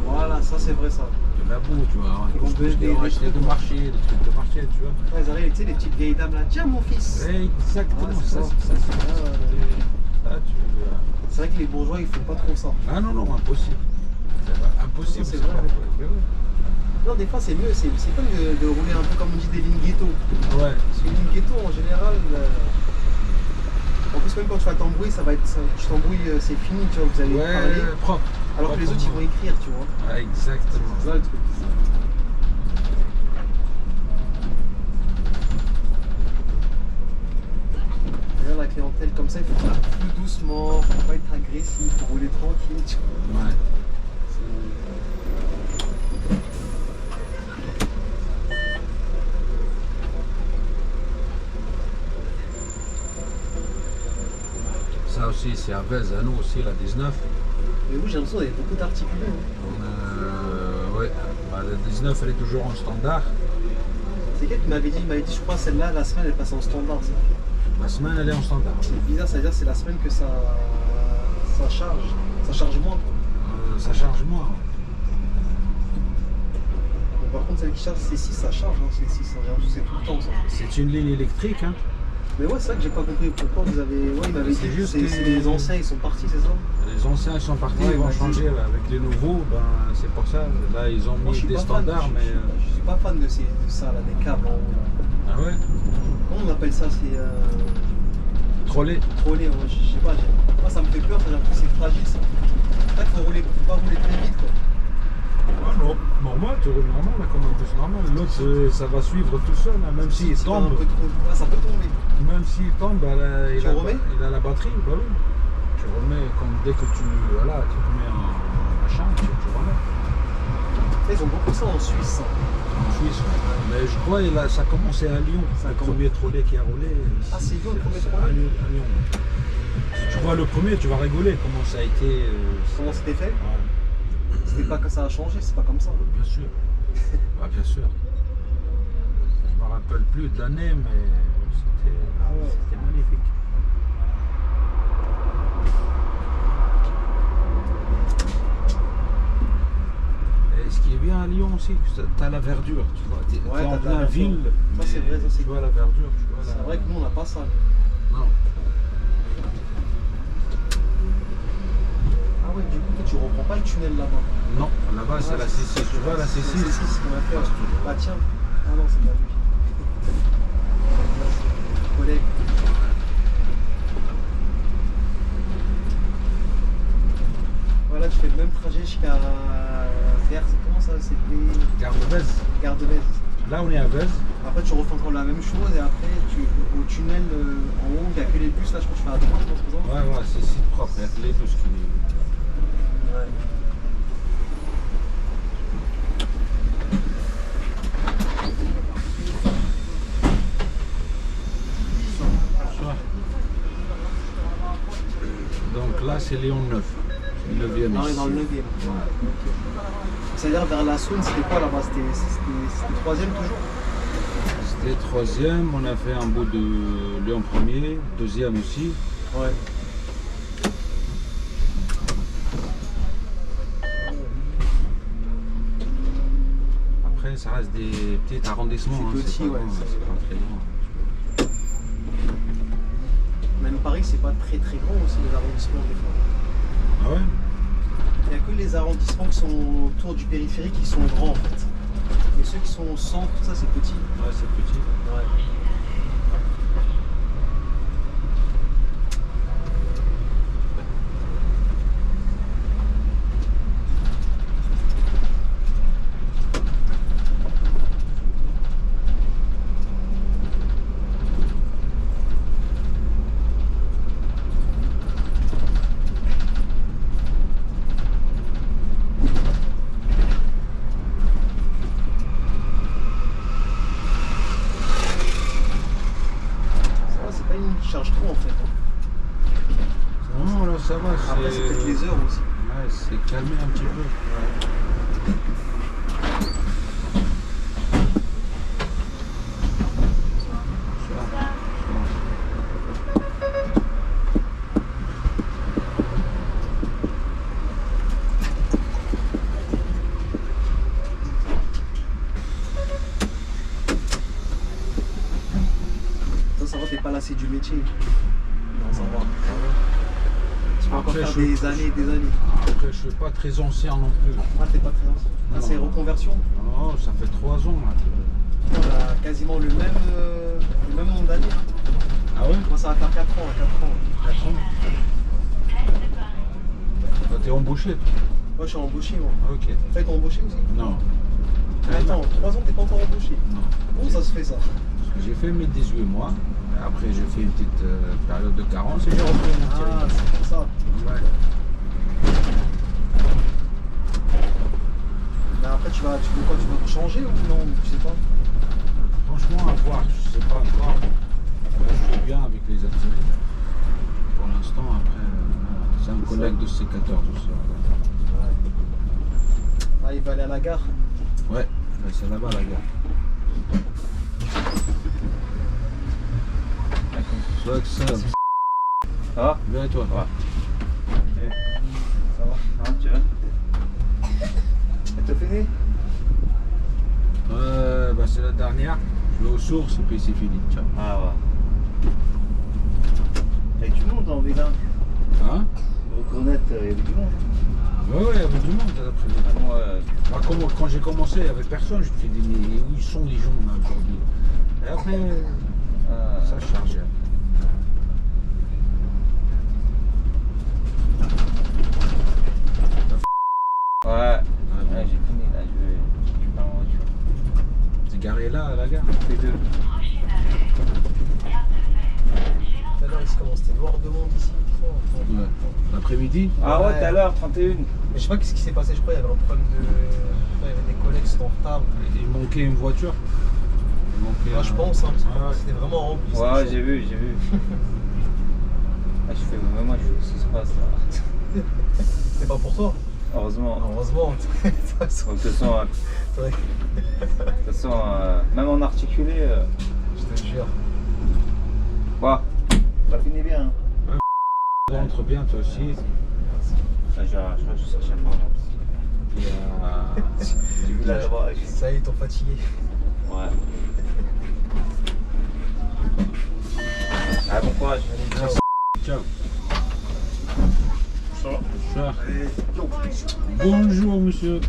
Voilà, ça c'est vrai ça. de la boue, tu vois. Ils vont te donner Ils vont acheter trucs, de marché, des trucs de marché, tu vois. Ouais, ils arrivent, tu sais, les petites vieilles dames là, tiens mon fils. Exactement, Ouais, c'est ça. C'est vrai que les bourgeois ils font pas trop ça. Ah non, non, impossible. Impossible, C'est c'est vrai. pas vrai. Non, des fois c'est mieux, c'est comme de rouler un peu comme on dit des lignes ghetto. Ouais. Parce qu'une ligne ghetto en général, en plus même quand tu vas t'embrouiller, tu t'embrouilles, c'est fini, tu vois, vous allez parler. Ouais, propre. Alors que les autres ils vont écrire, tu vois. Ouais, exactement. C'est ça le truc. D'ailleurs, la clientèle comme ça, il faut faire plus doucement, faut pas être agressif, faut rouler tranquille, tu vois. Ouais. Ça aussi, c'est à Vez, à nous aussi, la 19. Mais vous, j'ai l'impression qu'il y avait beaucoup d'articulés. Ouais, bah, la 19, elle est toujours en standard. C'est quel qui m'avait dit, je crois celle-là, la semaine, elle passe en standard. Ça. La semaine, elle est en standard. C'est bizarre, ça veut dire que c'est la semaine que ça charge moins. Quoi. Ça charge moins. Mais par contre, celle qui charge C6, ça charge, hein, C6, hein, j'ai l'impression que c'est tout le temps ça. C'est une ligne électrique, hein. Mais ouais, c'est vrai que j'ai pas compris pourquoi vous avez. Ouais, il m'avait dit C'est que juste c'est que- les anciens, ils sont partis, c'est ça? Les anciens sont partis, Ouais, ils vont vas-y. changer avec les nouveaux, ben, c'est pour ça. Là, ils ont Moi, je mis suis des pas fan, standards, mais. je suis pas fan de ça, là, des câbles en haut. Là. Ah ouais. Comment on appelle ça? C'est Trolley. trolley, ouais, je sais pas. Moi, ça me fait peur, j'ai l'impression que c'est fragile ça. Là, faut pas rouler très vite quoi. Ah non, normal, tu roules normal, là, comme un bus normal. L'autre, ça va suivre tout seul, hein, même s'il C'est pas tombe. un peu trop. Ah, ça peut tomber. Même s'il tombe, bah, là, Tu remets il a la batterie, bah oui. Tu remets comme dès que tu te mets en machin, tu remets. Ça, ils ont beaucoup ça en Suisse. Hein. En Suisse, ouais. Mais je crois que ça a commencé à Lyon. Ça a Le commencé. premier trolley qui a roulé. Ah, c'est Lyon, le premier à trolley Lyon, à Lyon. Si tu vois le premier, tu vas rigoler comment ça a été. Comment c'était fait? Ouais, C'était pas que ça a changé, c'est pas comme ça. bien sûr. Bah, bien sûr. Je me rappelle plus de l'année, mais c'était magnifique. Et ce qui est bien à Lyon aussi, tu as la verdure, tu vois. Tu es Ouais, en t'as de la plein verdure. ville. Ça, c'est vrai, ça, c'est Tu vois la verdure, tu vois C'est vrai que nous, on n'a pas ça. Non. Ah ouais, du coup, toi, tu reprends pas le tunnel là-bas. Non, là-bas c'est la C6. Tu vois la C6 C'est la C6 qu'on a fait. Ouais, Ouais. c'est toujours Ah là. tiens. Ah non, c'est pas lui. Collègue. Voilà, tu fais le même trajet jusqu'à. Comment ça? C'était. Gare de Vez. Gare de Vez. Là on est à Vez. Après, tu refais encore la même chose et après, au tunnel en haut, il n'y a que les bus. Là, je crois que tu fais à droite, je pense, c'est ça? Ouais, c'est si propre. Il y a que les bus qui. Ouais. Donc là c'est Léon 9. Le 9e Ah, on est ici. dans le 9e. Ouais. C'est-à-dire vers la Saône, c'était quoi là-bas? C'était 3e toujours? C'était 3e, on a fait un bout de Léon 1er, 2e aussi. Ouais. Après ça reste des petits arrondissements. C'est petit, pas ouais, grand, c'est- c'est pas très grand. Même Paris, c'est pas très très grand aussi, les arrondissements des fois. Ah ouais. Il n'y a que les arrondissements qui sont autour du périphérique qui sont grands en fait. Et ceux qui sont au centre, tout ça c'est petit. Ouais, c'est petit. Ouais. je charge trop en fait. Hein. Non, là ça va. Après, c'est peut-être les heures aussi. Ouais, c'est calmé un petit peu. Toi, ça va, t'es pas lassé du métier. Non, ça va. Tu vas encore Après, faire je- des années et des années. Après, je suis pas très ancien non plus. Ah, t'es pas très ancien. Ah, Non. c'est reconversion. Oh, ça fait 3 ans là. On a quasiment le même nombre d'années. Ah ouais? Moi, ça va faire 4 ans. 4 ans. Toi, t'es embauché toi? Moi, je suis embauché, moi. Ok. Toi, t'es embauché aussi? Non. Mais attends, 3 ans, t'es pas encore embauché. Non. Comment ça se fait ça? J'ai fait mes 18 mois. Après, j'ai fait une petite période de carence et j'ai repris mon Ah, intérim. c'est pour ça. Ouais. Mais après, tu veux quoi? Tu veux changer ou non? Tu sais pas. Franchement, à voir, je sais pas encore. Là, je suis bien avec les intérims. Pour l'instant, après, c'est un collègue de C14 aussi. Ah, il va aller à la gare. Ouais, c'est là-bas la gare. Soit que ça. Ça va? Bien et toi? Ouais. Ça va. Ah, tu veux? Elle te fait? Bah, c'est la dernière. Je vais aux sources et puis c'est fini. Ciao. Ah ouais. Il y a du monde en vegan. Hein? Reconnaître, il y avait du monde. Ouais, il y avait du monde cet après-midi. Moi, Moi, quand j'ai commencé, il n'y avait personne. Je me suis dit, mais où ils sont les gens là aujourd'hui? Et après, ça chargeait. ouais, j'ai fini là, je pars en voiture. T'es garé là à la gare? Les deux. Tout à l'heure, il commence, c'était noir de monde ici. Ouais. L'après-midi? Ah ouais, Ouais. tout à l'heure, 31. Mais je sais pas qu'est-ce qui s'est passé, je crois qu'il y avait un problème de. Il y avait des collègues qui étaient en retard. Il manquait une voiture. Il manquait Moi, je pense, hein, parce que Ouais. c'était vraiment rempli. Ouais, c'était j'ai vu. Ah, je fais, mais moi, je sais ce qui se passe là. chaud. C'est pas pour toi. Heureusement. Heureusement. De toute façon, Donc, de toute façon, même en articulé, je te jure. bah, ça finit bien. Hein. Rentre bien toi aussi. Là, je crois que je cherche un peu. Il y a- J'ai vu là là-bas. Ça y est, ils t'ont fatigué. Ouais. Ah, bon courage. Ciao. Ça. Allez, yo. Bonjour monsieur.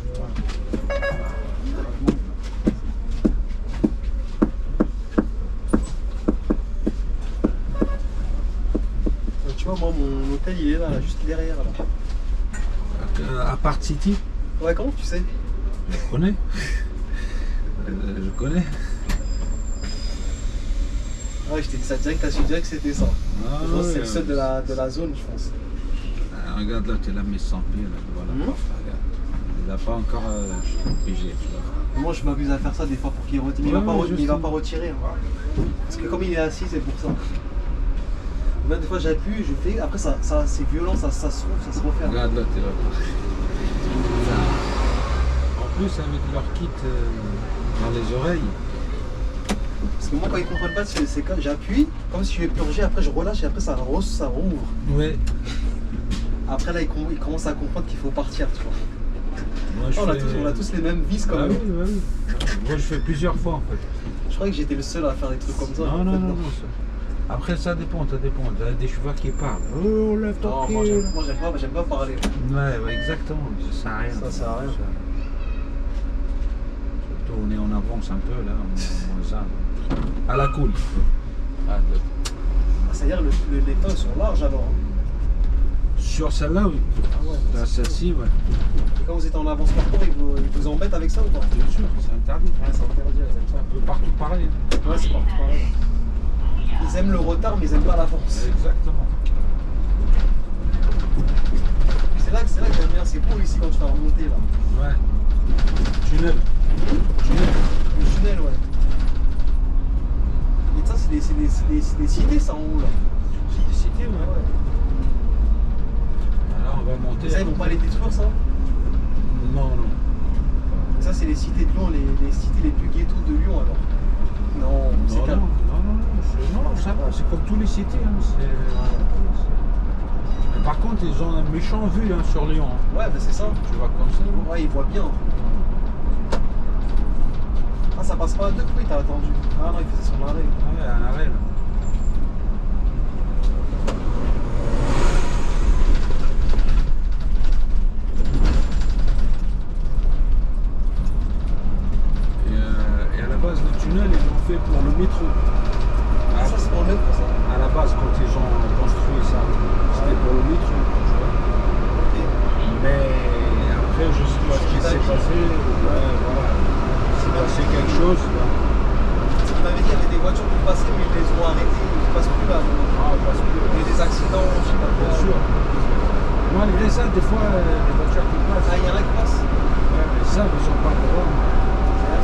Tu vois, moi, mon hôtel, il est là, juste derrière. Là. À Part City, Ouais, comment tu sais? je connais. Je connais. Ouais, je t'ai dit ça direct, t'as su direct que c'était ça. Ah, Je pense que c'est le ouais. seul de la zone, je pense. Ah, regarde là, tu as mis 100 pieds là, devant la Mhm. porte, là, regarde. Il n'a pas encore pigé, tu vois. Moi, je m'abuse à faire ça des fois pour qu'il retire. Mais Ouais, il va pas, ouais, je il va sais. pas retirer. Hein. Parce que comme il est assis, c'est pour ça. Même des fois, j'appuie, je fais. Après, ça c'est violent, ça se trouve, ça se referme. Regarde là, t'es là. En plus, avec leur kit dans les oreilles, Parce que moi, quand ils comprennent pas, c'est quand j'appuie, comme si je vais purger, après je relâche et après ça rouvre. ouais. Après là, ils commencent à comprendre qu'il faut partir, tu vois. Moi, je fais- On a tous les mêmes vis quand Ah même. oui, bah oui. Moi, je fais plusieurs fois en fait. Je croyais que j'étais le seul à faire des trucs comme ça. Non, en non, fait, non, non. Après, ça dépend, ça dépend. Il y a des chauffeurs qui parlent. Oh, lève ton Non, pied. moi j'aime pas parler. Ouais, exactement. Ça sert à rien. Ça sert à rien. Surtout, on est en avance un peu là. On ça. À la cool. Ah, Ah, c'est-à-dire les temps ils sont larges alors. Hein. sur celle-là, oui. Ah ouais. Là, celle-ci, ouais. Et quand vous êtes en avance parcours, ils vous embêtent avec ça ou pas? Bien sûr, c'est interdit. Ouais, c'est interdit, ils aiment ça. Un peu partout pareil. Ouais, c'est partout pareil. Ils aiment le retard, mais ils aiment pas l'avance. Exactement. C'est là que j'aime bien, c'est beau ici quand tu vas remonter là. Ouais. Tunnel. Tunnel. Le tunnel, ouais. Et ça, c'est des cités, ça en haut là. C'est des cités, ouais. Ouais. Là, on va monter. Et ça, ils vont pas les détruire, ça? Non, non. Ça, c'est les cités de Lyon, les cités les plus ghettos de Lyon, alors. Non, c'est Non, calme. non, ça va, c'est comme tous les cités. Hein, mais par contre, ils ont un méchant vue hein, sur Lyon. Hein. Ouais, bah c'est ça. Tu vois comme ça. Ouais, ils voient bien. Ah, ça passe pas à deux coups, t'as attendu. Ah non, il faisait son arrêt. Ouais, un arrêt là. Et à la base, le tunnel, ils l'ont fait pour le métro. Ah, ça, c'est pour le mettre, ça. À la base, quand ils ont construit ça, c'était pour le métro. Tu vois. Ok. Mais après, je sais pas ce qui s'est passé. Ouais, voilà. Il s'est passé quelque chose. Ce qu'il m'avait dit, il y avait des voitures qui passaient, mais ils les ont arrêtées. Ils ne passent plus là. Ah, parce que, Il y a eu des accidents, je sais pas quoi. bien sûr. Malgré ça, des fois, les voitures qui passent. Ah, il y en a qui passent. Ouais, mais ça, ils sont pas le droit.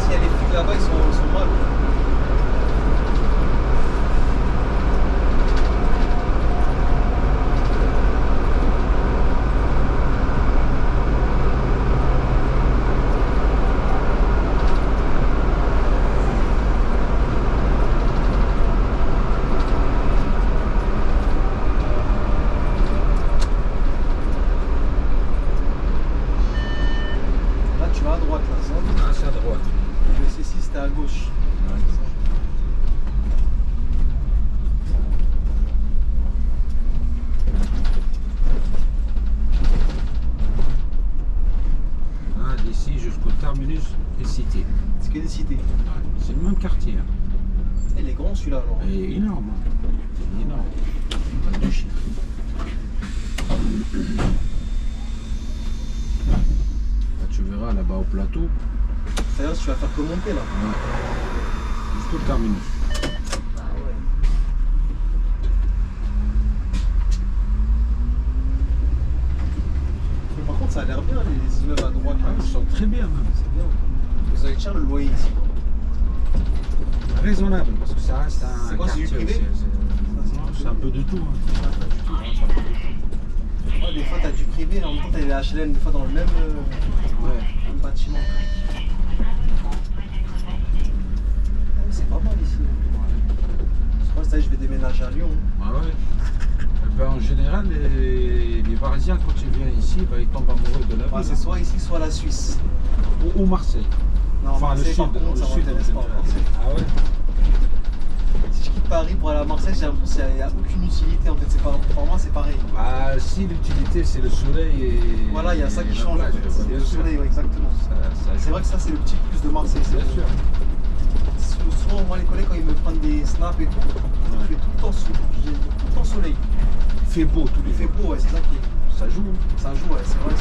S'il y a les flics là-bas, ils sont mal. Là, tu vas à droite, là, ça. Ah, c'est à droite. Le C6, c'était à gauche. Ah, d'ici jusqu'au terminus des cités. C'est que des cités. C'est le même quartier. Hein. Il est grand celui-là, alors. Et énorme. Hein. C'est énorme. Pas du chien. Là, tu verras là-bas au plateau. C'est-à-dire, tu vas faire que monter, là. Ouais. Jusqu'au terminus. Ah ouais. Mais par contre, ça a l'air bien, les immeubles à droite, là. Ah, ils sont très bien même. C'est bien. Vous avez cher le loyer ici. Raisonnable parce que ça reste un C'est quoi, c'est du quartier privé? aussi. C'est un peu de tout. Hein. C'est pas du tout, hein, c'est un peu de tout. Ouais, des fois, t'as du privé, en même temps, t'as les HLM, des fois, dans le même, Ouais. même bâtiment. Ah, c'est pas mal ici. C'est pas ça, je vais déménager à Lyon. Ah ouais. Eh ben, en général, les Parisiens, quand ils viennent ici, ben, ils tombent amoureux de la ville. Ouais, c'est soit ici, soit la Suisse. Ou Marseille. Non, Enfin, Marseille, par contre, ça m'intéresse pas. Marseille. Ah ouais. Si je quitte Paris pour aller à Marseille, j'ai l'impression qu'il n'y a aucune utilité. En fait, c'est pas, pour moi, c'est pareil. Bah, si l'utilité c'est le soleil et. Voilà, il y a ça et qui la change. plage, C'est bien le sûr. soleil, ouais, exactement. C'est vrai que ça, c'est le petit plus de Marseille. Bien sûr. Souvent, moi, les collègues, quand ils me prennent des snaps et tout, il fait tout le temps, tout le temps soleil. Il fait beau tous les Il fait jours. beau, ouais, c'est ça qui est. Ça joue. Ça joue, ouais, c'est vrai.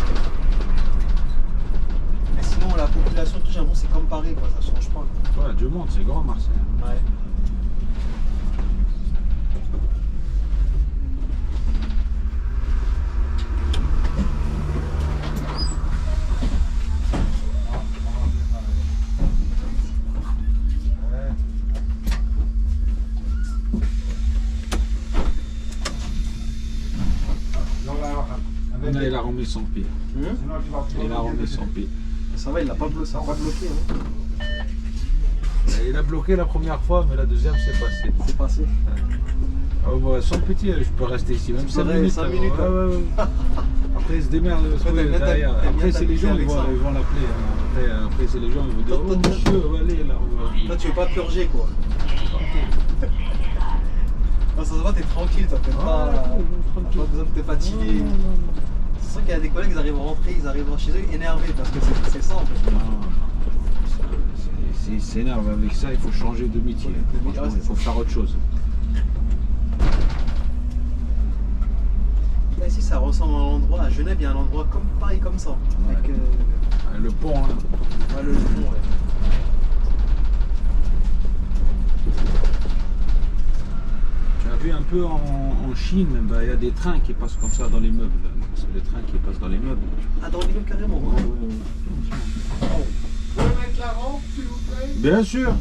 Mais sinon, la population, tout, j'ai l'impression, c'est comme Paris, quoi, ça change pas. Ouais, du monde, c'est grand Marseille. Ouais. Là, il a remis son pied. Il a remis son pied. Ça va, il l'a pas bloqué, ça a pas bloqué. Hein. Il a bloqué la première fois, mais la deuxième c'est passé. C'est passé. Ah, bah, sans pitié, je peux rester ici, même 5 minutes. 5 minutes. Ouais, ouais, ouais. Après, il se démerde le Toi, truc t'aimes bien derrière. t'aimes Après, bien c'est les gens, t'amuser ils avec vont l'appeler. Hein. Après, c'est les gens, ils vont dire, Toi, oh toi, monsieur, allez là. On va... Là, tu veux pas purger, quoi. Non, ça se voit, t'es tranquille, toi. T'as pas besoin de te fatiguer. C'est sûr qu'il y a des collègues, ils arrivent à rentrer, ils arrivent chez eux énervés parce que c'est ça en fait. S'il s'énerve avec ça, il faut changer de métier. Ouais, Franchement, c'est il faut ça. faire autre chose. Là, ici, ça ressemble à un endroit. À Genève, il y a un endroit comme pareil comme ça. Avec Le pont, hein. ouais, le pont, ouais. Tu as vu un peu en Chine, bah, il y a des trains qui passent comme ça dans les meubles. C'est les trains qui passent dans les meubles. Ah, dans l'immeuble carrément. Ouais, Ouais. ouais, ouais. Vous pouvez mettre la rampe, s'il vous plaît? Bien sûr.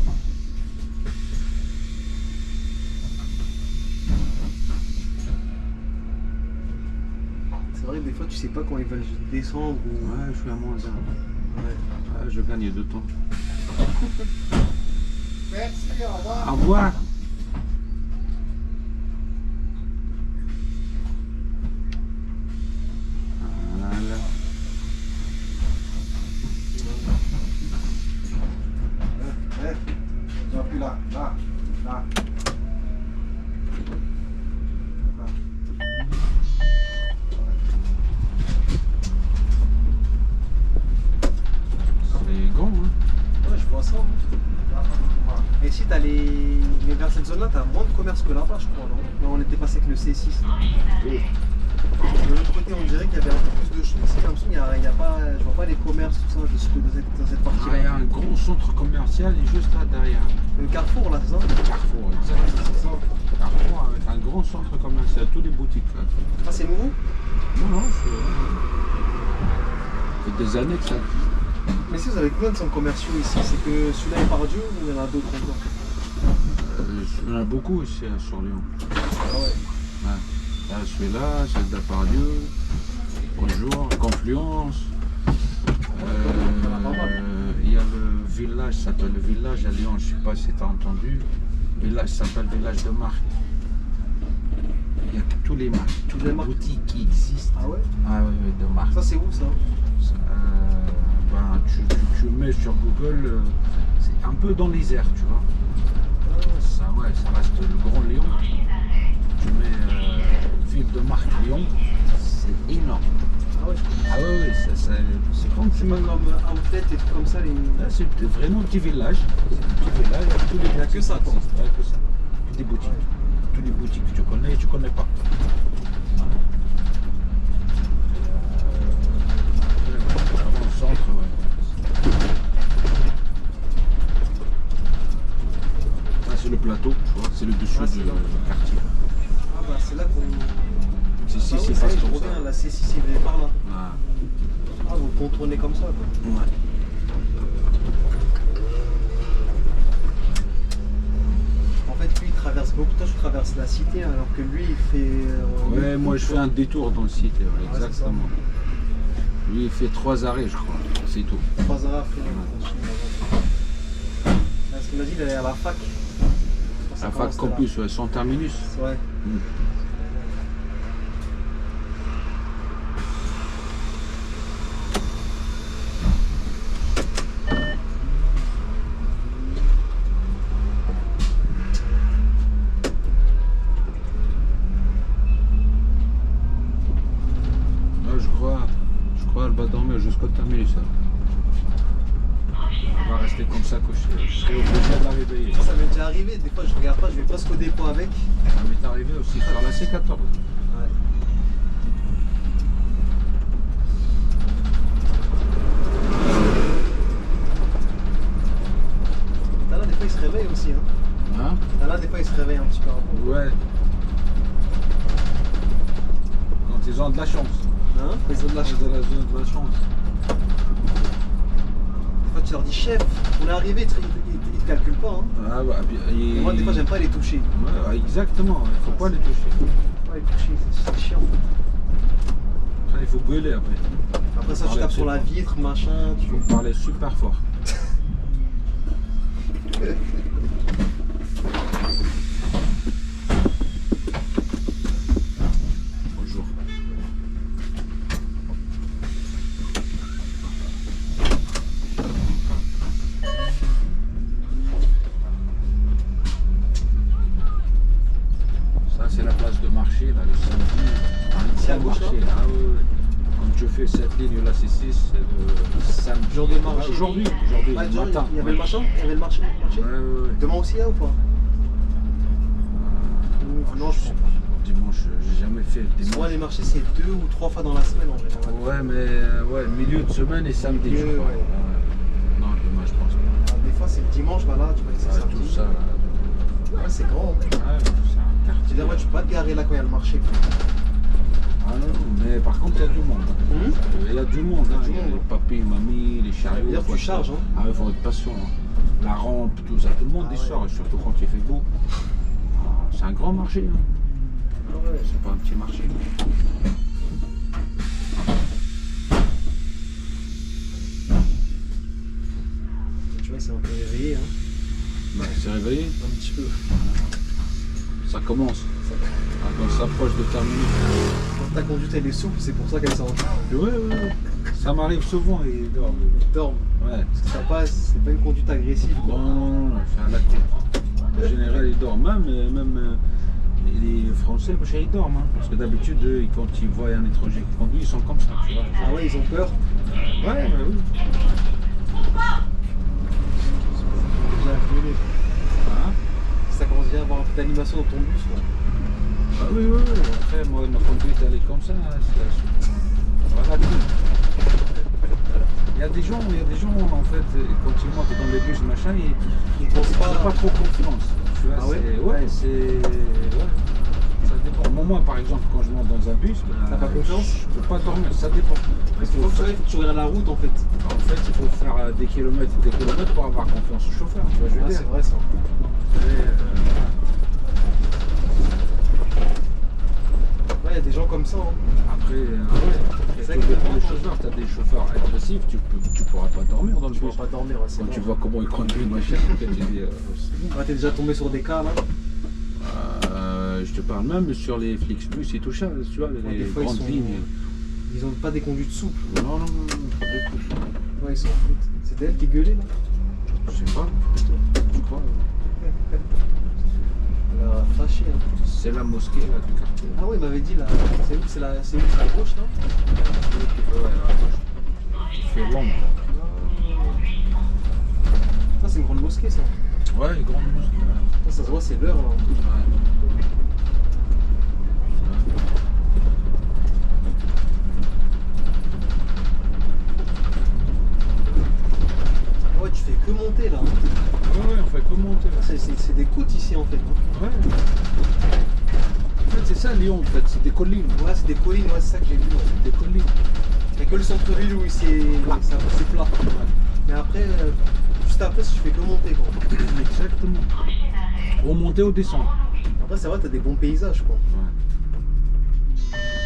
vrai que des fois, tu sais pas quand ils veulent descendre ou. Ouais, je suis à moins 1. Ouais. Ah, je gagne de temps. Merci, au revoir. Au revoir. Voilà. Non, plus là, là, là. C'est grand, hein. Ouais, je vois ça. Et ici, t'as les. Mais vers cette zone-là, t'as moins de commerce que là-bas, je crois, non? Là, on était passé avec le C6. Oui. De l'autre côté, on dirait qu'il y avait un peu plus de choses. Ici, j'ai l'impression qu'il y a pas. Je vois pas les commerces, tout ça, dans cette Ah, il y partie-là. a un gros centre commercial et juste là derrière. Le Carrefour, là, c'est ça? Carrefour, exactement. C'est ça. Carrefour avec un grand centre commercial, toutes les boutiques là. Ah, c'est nouveau? Non, non, ça fait des années que ça existe. Mais si vous avez combien de centres commerciaux ici? C'est que celui-là est par Dieu ou il y en a d'autres encore? Il y en a beaucoup ici sur Lyon. Ah ouais. Ouais. Là, celui-là, c'est de la Pardieu. Bonjour, Confluence. Il y a le village, ça s'appelle le village à Lyon, je ne sais pas si tu as entendu. Le village s'appelle Village de Marque. Il y a tous les marques, toutes les marques. boutiques qui existent. Ah ouais? Ah oui, de marque. Ça, c'est où ça? Ben, tu mets sur Google, c'est un peu dans les airs, tu vois. Ça, ouais, ça reste le Grand Lyon. Tu mets ville de marque Lyon, c'est énorme. Ah ouais, Ah oui, c'est comme c'est pas comme Outlet et tout comme ça. Les... Là, c'est vraiment un petit village. C'est un petit village, il y a tous les Il y a que ça, quoi. Ouais, que ça. Toutes les boutiques. Ouais. Toutes les boutiques que tu connais et tu connais pas. Avant le centre, ouais. Ça, c'est le plateau, tu vois, c'est le dessus Ah, c'est du là. quartier. Ah bah c'est là qu'on... Si, si, Ah c'est ouais, passe je comme ça. reviens, la C6 il est par là. Ah. Ah, vous contournez comme ça, quoi. Ouais. En fait, lui, il traverse beaucoup. Toi, je traverse la cité, alors que lui, il fait... Ouais, moi je fais un détour dans le site, ouais, Ouais, c'est exactement. Lui il fait 3 arrêts, je crois, c'est tout. 3 heures après, on continue. Ce qu'il m'a dit, il est à la fac. La fac campus, ouais, son terminus. Ouais. Elle va dormir jusqu'au terminus. On va rester comme ça couché. Je serai obligé de la réveiller. Ça m'est déjà arrivé, des fois je regarde pas, je vais presque au dépôt avec. Ça m'est arrivé aussi sur la C14. Ouais. Là, des fois il se réveille aussi. Hein? Là, des fois il se réveille un petit peu. Ouais. Quand ils ont de la chance. Hein? Ils ont de la chance. Ils ont de la chance. Des fois tu leur dis chef, on est arrivé, ils te calculent pas. Hein. Ah bah, Et moi des fois j'aime pas les toucher. Ouais, exactement, il faut pas les toucher. Pas les toucher, c'est chiant. Après, il faut gueuler après. Après ça tu tapes sur la vitre, machin, Il faut parler super fort. Bonjour. Ça c'est la place de marché là, le samedi. C'est à gauche, marché. là. Ah ouais, ouais. Quand tu fais cette ligne là, c'est 6, c'est le samedi. Jour de marché. Aujourd'hui, Ah, le matin. il y avait le machin, il y avait le marché. Ouais, ouais, ouais. Demain aussi là ou pas? Non, je sais pas. Dimanche, j'ai jamais fait le dimanche. Souvent les marchés c'est 2 ou 3 fois dans la semaine en général. Ouais, mais ouais, milieu de semaine et samedi, je Milieu, crois. ouais. Ouais. Non, demain, je pense pas. Des fois c'est le dimanche, bah là tu vois que c'est Ouais, samedi. tout ça, là. Ouais, c'est grand. Ouais, c'est un Tu quartier. dis, ouais, tu peux pas te garer là quand il y a le marché. Ah non, mais par contre, il y a du monde. Il y a du monde. Il y a Hein. du Il y a monde, les hein. papis, mamies, les chariots. D'ailleurs, tu faut être- charges, hein. Ah, il faut être patient. Hein. La rampe, tout ça, tout le monde Ah y ouais. sort, et surtout quand il fait beau. Ah, c'est un grand marché. Hein. Ah ouais. C'est pas un petit marché. c'est un peu réveillé, hein. Bah, c'est réveillé, Un petit peu. ça commence. Quand on s'approche de terminer. Quand ta conduite elle est souple, c'est pour ça qu'elle s'en Ouais. Ça m'arrive souvent et il dort. dorme. Ouais. Parce que ça passe, c'est pas une conduite agressive, quoi. Non, c'est un acte. En général, ils dorment. Même les Français, ils dorment. Hein. Parce que d'habitude, eux, quand ils voient un étranger qui conduit, ils sont comme ça. Tu vois. Ah ouais, ils ont peur. Ouais, bah oui. Déjà violé. Hein? Ça commence bien à avoir un peu d'animation dans ton bus, quoi. Ah oui. Après, moi, ma conduite, elle est comme ça. Hein. Voilà tout. Il y a des gens, en fait, quand ils montent dans les bus, machin, Ils pensent ils n'ont pas trop confiance. Tu vois, Ah ouais? ouais, ça dépend. Moi, par exemple, quand je monte dans un bus, T'as pas confiance? je peux pas dormir, ça dépend. Il faut que tu regardes la route, en fait. En fait, il faut faire des kilomètres et des kilomètres pour avoir confiance au chauffeur. Tu vois, je veux Ah, dire. c'est vrai, ça. Ouais, il y a des gens comme ça, hein. Après, C'est tout vrai que dépend des quand- chauffeurs. Tu as des chauffeurs agressifs, tu pourras pas dormir dans le Tu bus. vas pas dormir, ouais, c'est Quand bon. tu vois comment ils conduisent, machin, tu te dis, c'est bon. Ouais, t'es déjà tombé sur des cas, là. Je te parle même sur les Flixbus et tout ça, tu vois, Ouais, les des fois, grandes lignes. Ils ont pas des conduites souples. Non, pas du tout. Ouais, ils s'en foutent. C'est elle qui gueulait, là. Je sais pas, peut-être. Je crois. Elle a fâché, hein. C'est la mosquée là, du quartier. Ah ouais, il m'avait dit, là. C'est où? C'est la gauche, là? Ouais, à gauche. Qui fait l'ombre. Ça, c'est une grande mosquée, ça. Ouais, grande mosquée. Ça se voit, c'est l'heure, là. Ouais. Ouais, tu fais que monter, là. Ouais, on fait que monter là. C'est des côtes ici, en fait. Hein. Ouais. En fait, c'est ça Lyon, en fait, c'est des collines. Ouais, c'est des collines, ouais, c'est ça que j'ai vu. Ouais. Des collines. Il n'y a que le centre-ville où c'est plat. Mais après, juste après, si tu fais que monter, quoi. Exactement. Ou monter ou descendre. Après, c'est vrai, t'as des bons paysages, quoi. Ouais.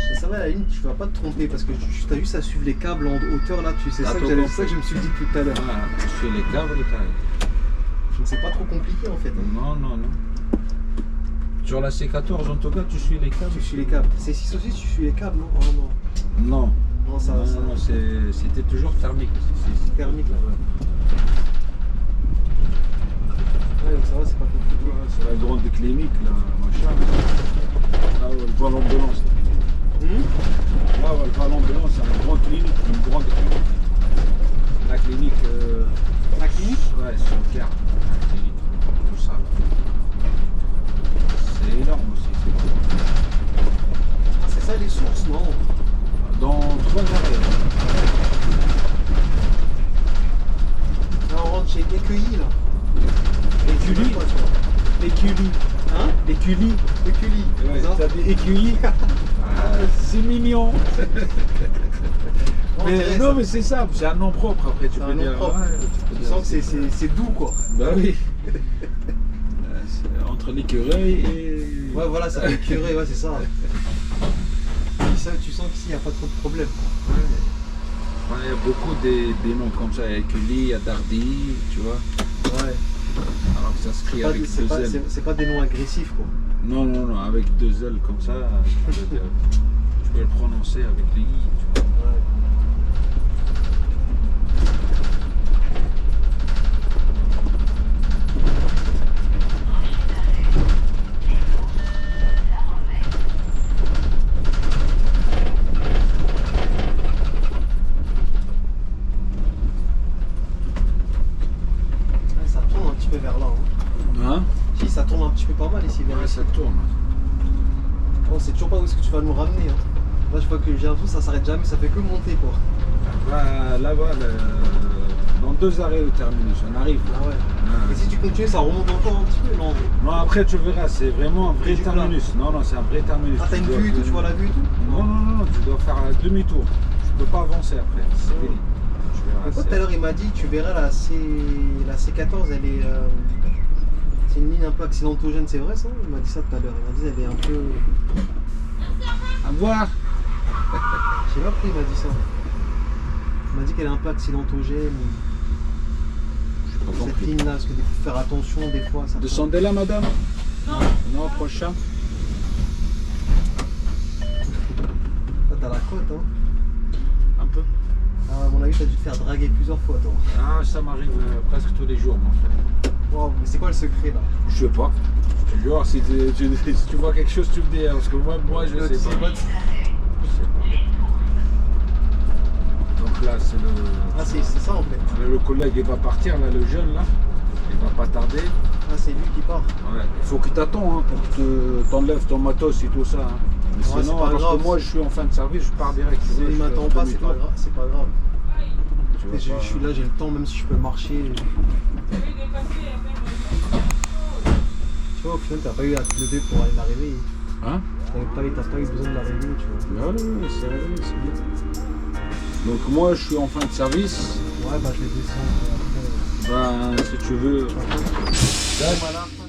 Mais ça va, à la ligne, tu vas pas te tromper parce que tu as juste à suivre les câbles en hauteur, là. C'est ça, Attends, c'est ça que je me suis dit tout à l'heure. Voilà, sur les câbles, t'as. Donc, c'est pas trop compliqué, en fait. Hein. Non. Sur la C14, en tout cas, tu suis les câbles. Tu suis les câbles. C'est 6 aussi, tu suis les câbles, non? Oh non. Non. Non, ça, Non, ça non, c'était toujours thermique. c'est thermique, là. Ouais, donc ça va, c'est pas compliqué. C'est la grande clinique, là, machin. Là où elle voit l'ambulance. Là où elle voit l'ambulance, c'est une grande clinique. La clinique. La clinique? Ouais, sur le carte. La clinique. Tout ça. C'est énorme aussi. Ah, c'est ça les sources, non? Dans 3 arrêts. Là, on rentre chez Écueilli, là. Écully. Quoi, tu vois. Écully. Hein? Écully. Écueilli. Ouais, Ça t'as des écueillis. C'est mignon. On dirait Non, ça. mais c'est ça, c'est un nom propre après. Tu C'est peux un nom dire. propre. Ouais, tu peux Tu dire, sens que c'est doux, quoi. Bah oui. C'est entre l'écureuil et. Ouais, voilà, ça fait curé, ouais, c'est ça. Tu sens qu'ici, il n'y a pas trop de problème. Ouais, il y a beaucoup des noms comme ça. Il y a Écully, il y a Dardy, tu vois. Ouais. Alors que ça se crie avec C'est deux pas, ailes. c'est pas des noms agressifs, quoi. Non, avec 2 ailes comme ça, tu peux le prononcer avec les i, tu vois. Ouais. Ouais, ça tourne un petit peu vers là. Hein. Hein? Si, ça tourne un petit peu pas mal ici vers Ouais, ici. ça tourne. On sait toujours pas où est-ce que tu vas nous ramener. Hein. Là, je vois que j'ai l'impression que ça s'arrête jamais, ça fait que monter, quoi. Là-bas, dans 2 arrêts au terminus, on arrive. Ah ouais. Et si tu continues, ça remonte encore un petit peu, non? Non, après tu verras, c'est vraiment un vrai Du plat. terminus. Non, c'est un vrai terminus. Ah, t'as une vue et tout, tu vois la vue et tout? Non, tu dois faire un demi-tour. Tu peux pas avancer après, c'est fini. Tu verras, Mais quoi, tout à l'heure, il m'a dit, tu verras la C14, elle est. C'est une ligne un peu accidentogène, c'est vrai ça? Il m'a dit ça tout à l'heure. Il m'a dit, elle est un peu. À voir. Je sais pas pourquoi il m'a dit ça. Il m'a dit qu'elle est un peu accidentogène. Je sais Pas Cette compris. ligne là, parce que faut faire attention des fois. Ça Descendez là, madame. Non, prochain. Ah, t'as la cote, hein. Un peu. Ah, à mon avis, t'as dû te faire draguer plusieurs fois, toi. Ah, ça m'arrive presque tous les jours, mon frère. Wow, mais c'est quoi le secret là? Je sais pas. Je te jure, si tu vois quelque chose, tu me dis. Hein, parce que moi je sais pas. Je sais pas. Donc là, c'est le. Ah, c'est ça en fait. Le collègue, il va partir, là, le jeune, là. Il va pas tarder. Ah, c'est lui qui part. Ouais. Il faut que t'attends hein, pour que t'enlèves ton matos et tout ça. Hein. Mais Ouais, sinon, c'est pas parce grave. que moi, je suis en fin de service, je pars direct. Si il m'attend pas, c'est pas grave. C'est pas grave. Tu vas Je pas- suis là, j'ai le temps, même si je peux marcher. Tu vois, au final, t'as pas eu à te lever pour aller la réveiller. Hein? T'as pas eu besoin de la réveiller, tu vois. Ouais, c'est réglé, c'est bien. Donc moi, je suis en fin de service. Ouais, bah je vais descendre après. Ben, si tu veux. Bon, à la fin,